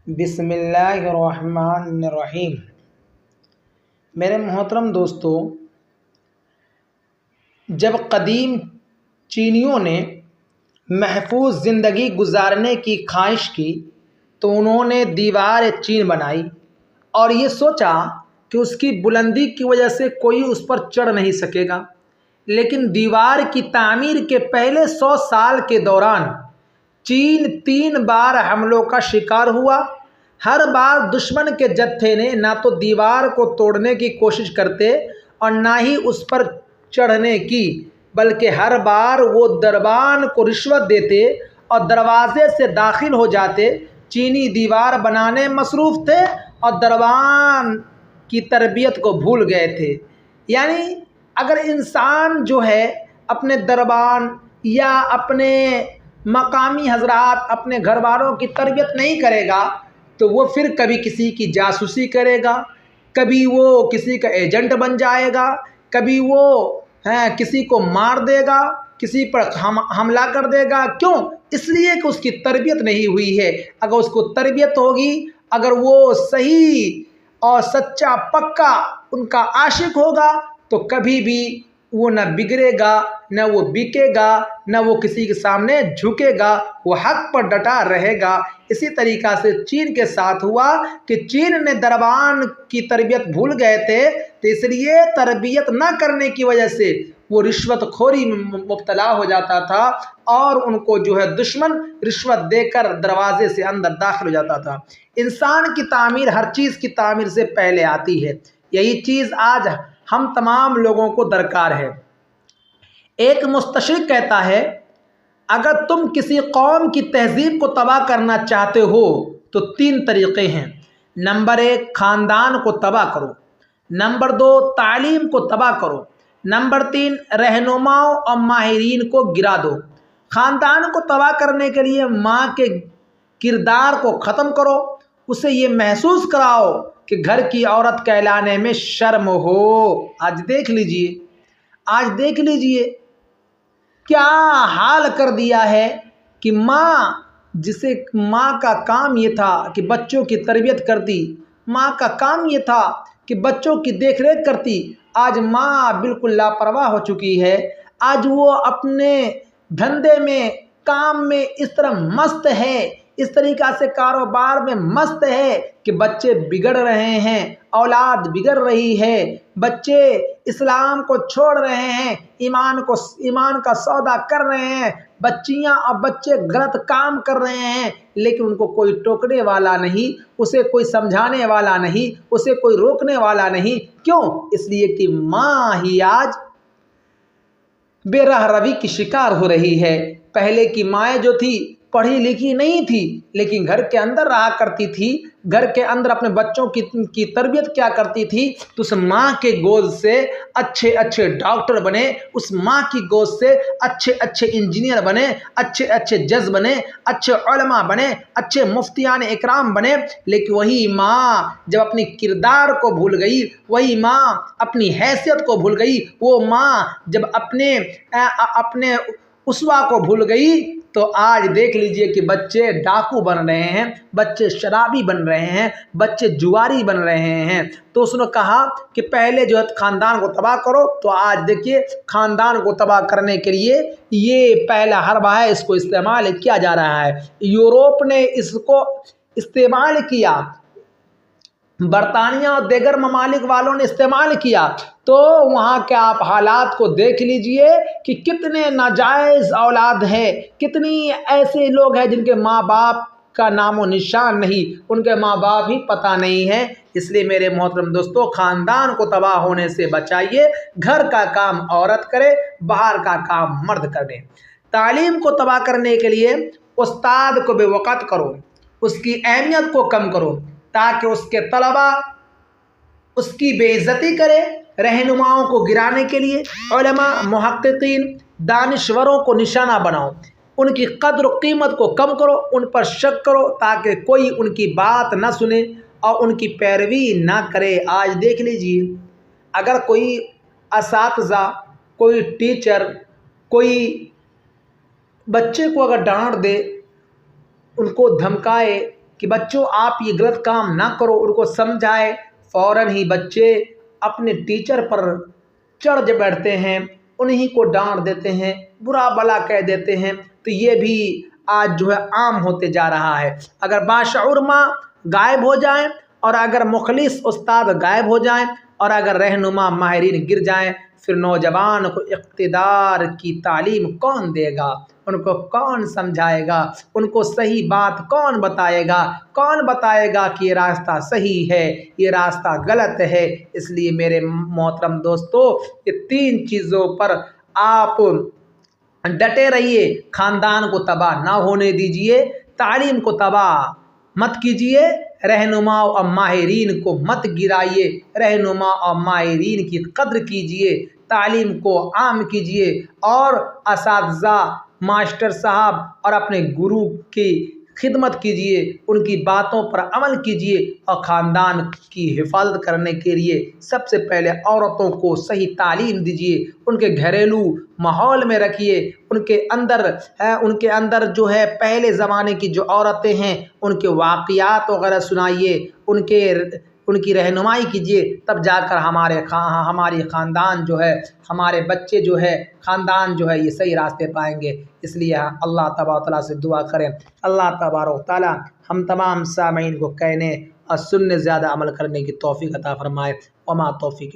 بسم اللہ الرحمن الرحیم۔ میرے محترم دوستو، جب قدیم چینیوں نے محفوظ زندگی گزارنے کی خواہش کی تو انہوں نے دیوار چین بنائی اور یہ سوچا کہ اس کی بلندی کی وجہ سے کوئی اس پر چڑھ نہیں سکے گا۔ لیکن دیوار کی تعمیر کے پہلے 100 سال کے دوران چین 3 بار حملوں کا شکار ہوا۔ ہر بار دشمن کے جتھے نے نہ تو دیوار کو توڑنے کی کوشش کرتے اور نہ ہی اس پر چڑھنے کی، بلکہ ہر بار وہ دربان کو رشوت دیتے اور دروازے سے داخل ہو جاتے۔ چینی دیوار بنانے مصروف تھے اور دربان کی تربیت کو بھول گئے تھے۔ یعنی اگر انسان جو ہے اپنے دربان یا اپنے مقامی حضرات، اپنے گھر والوں کی تربیت نہیں کرے گا تو وہ پھر کبھی کسی کی جاسوسی کرے گا، کبھی وہ کسی کا ایجنٹ بن جائے گا، کبھی وہ کسی کو مار دے گا، کسی پر حملہ کر دے گا۔ کیوں؟ اس لیے کہ اس کی تربیت نہیں ہوئی ہے۔ اگر اس کو تربیت ہوگی، اگر وہ صحیح اور سچا پکا ان کا عاشق ہوگا تو کبھی بھی وہ نہ بگڑے گا، نہ وہ بکے گا، نہ وہ کسی کے سامنے جھکے گا، وہ حق پر ڈٹا رہے گا۔ اسی طریقہ سے چین کے ساتھ ہوا کہ چین نے دربان کی تربیت بھول گئے تھے، تو اس لیے تربیت نہ کرنے کی وجہ سے وہ رشوت خوری میں مبتلا ہو جاتا تھا اور ان کو جو ہے دشمن رشوت دے کر دروازے سے اندر داخل ہو جاتا تھا۔ انسان کی تعمیر ہر چیز کی تعمیر سے پہلے آتی ہے۔ یہی چیز آج ہم تمام لوگوں کو درکار ہے۔ ایک مستشرق کہتا ہے، اگر تم کسی قوم کی تہذیب کو تباہ کرنا چاہتے ہو تو 3 طریقے ہیں۔ نمبر 1، خاندان کو تباہ کرو۔ نمبر 2، تعلیم کو تباہ کرو۔ نمبر 3، رہنماؤں اور ماہرین کو گرا دو۔ خاندان کو تباہ کرنے کے لیے ماں کے کردار کو ختم کرو، اسے یہ محسوس کراؤ کہ گھر کی عورت کہلانے میں شرم ہو۔ آج دیکھ لیجئے کیا حال کر دیا ہے کہ ماں کا کام یہ تھا کہ بچوں کی تربیت کرتی، ماں کا کام یہ تھا کہ بچوں کی دیکھ ریکھ کرتی۔ آج ماں بالکل لاپرواہ ہو چکی ہے۔ آج وہ اپنے دھندے میں، کام میں اس طرح مست ہے، اس طریقہ سے کاروبار میں مست ہے کہ بچے بگڑ رہے ہیں، اولاد بگڑ رہی ہے، بچے اسلام کو چھوڑ رہے ہیں، ایمان کا سودا کر رہے ہیں، بچیاں اور بچے غلط کام کر رہے ہیں، لیکن ان کو کوئی ٹوکنے والا نہیں، اسے کوئی سمجھانے والا نہیں، اسے کوئی روکنے والا نہیں۔ کیوں؟ اس لیے کہ ماں ہی آج بے راہ روی کی شکار ہو رہی ہے۔ پہلے کی مائیں جو تھی پڑھی لکھی نہیں تھی، لیکن گھر کے اندر رہا کرتی تھی، گھر کے اندر اپنے بچوں کی تربیت کیا کرتی تھی، تو اس ماں کے گود سے اچھے ڈاکٹر بنے، اس ماں کی گود سے اچھے انجینئر بنے، اچھے جج بنے، اچھے علماء بنے، اچھے مفتیان اکرام بنے۔ لیکن وہی ماں جب اپنی کردار کو بھول گئی، وہی ماں اپنی حیثیت کو بھول گئی، وہ ماں جب اپنے اسوا کو بھول گئی تو آج دیکھ لیجئے کہ بچے ڈاکو بن رہے ہیں، بچے شرابی بن رہے ہیں، بچے جواری بن رہے ہیں۔ تو اس نے کہا کہ پہلے جو ہے خاندان کو تباہ کرو، تو آج دیکھیے خاندان کو تباہ کرنے کے لیے یہ پہلا حربہ ہے، اس کو استعمال کیا جا رہا ہے۔ یوروپ نے اس کو استعمال کیا، برطانیہ اور دیگر ممالک والوں نے استعمال کیا، تو وہاں کے آپ حالات کو دیکھ لیجئے کہ کتنے ناجائز اولاد ہے، کتنی ایسے لوگ ہیں جن کے ماں باپ کا نام و نشان نہیں، ان کے ماں باپ ہی پتہ نہیں ہے۔ اس لیے میرے محترم دوستو، خاندان کو تباہ ہونے سے بچائیے۔ گھر کا کام عورت کرے، باہر کا کام مرد کرے۔ تعلیم کو تباہ کرنے کے لیے استاد کو بے وقت کرو، اس کی اہمیت کو کم کرو تاکہ اس کے طلباء اس کی بے عزتی کرے۔ رہنماؤں کو گرانے کے لیے علماء، محققین، دانشوروں کو نشانہ بناؤ، ان کی قدر و قیمت کو کم کرو، ان پر شک کرو تاکہ کوئی ان کی بات نہ سنے اور ان کی پیروی نہ کرے۔ آج دیکھ لیجئے، اگر کوئی اساتذہ، کوئی ٹیچر، کوئی بچے کو اگر ڈانٹ دے، ان کو دھمکائے، کہ بچوں آپ یہ غلط کام نہ کرو، ان کو سمجھائے، فوراً ہی بچے اپنے ٹیچر پر چڑھ بیٹھتے ہیں، انہی کو ڈانٹ دیتے ہیں، برا بلا کہہ دیتے ہیں۔ تو یہ بھی آج جو ہے عام ہوتے جا رہا ہے۔ اگر باشعور ماں غائب ہو جائیں، اور اگر مخلص استاد غائب ہو جائیں، اور اگر رہنما ماہرین گر جائیں، پھر نوجوان کو اقتدار کی تعلیم کون دے گا؟ ان کو کون سمجھائے گا؟ ان کو صحیح بات کون بتائے گا؟ کون بتائے گا کہ یہ راستہ صحیح ہے، یہ راستہ غلط ہے؟ اس لیے میرے محترم دوستو، یہ 3 چیزوں پر آپ ڈٹے رہیے۔ خاندان کو تباہ نہ ہونے دیجیے، تعلیم کو تباہ مت کیجیے، رہنما اور ماہرین کو مت گرائیے، رہنما اور ماہرین کی قدر کیجیے، تعلیم کو عام کیجیے، اور اساتذہ، ماسٹر صاحب اور اپنے گرو کی خدمت کیجیے، ان کی باتوں پر عمل کیجیے، اور خاندان کی حفاظت کرنے کے لیے سب سے پہلے عورتوں کو صحیح تعلیم دیجیے، ان کے گھریلو ماحول میں رکھیے، ان کے اندر جو ہے پہلے زمانے کی جو عورتیں ہیں ان کے واقعات وغیرہ سنائیے، ان کی رہنمائی کیجیے، تب جا کر ہماری خاندان جو ہے، ہمارے بچے جو ہے، خاندان جو ہے یہ صحیح راستے پائیں گے۔ اس لیے اللہ تبارک و تعالیٰ سے دعا کریں، اللہ تبارک و تعالیٰ ہم تمام سامعین کو کہنے اور سننے زیادہ عمل کرنے کی توفیق عطا فرمائے۔ وما توفیق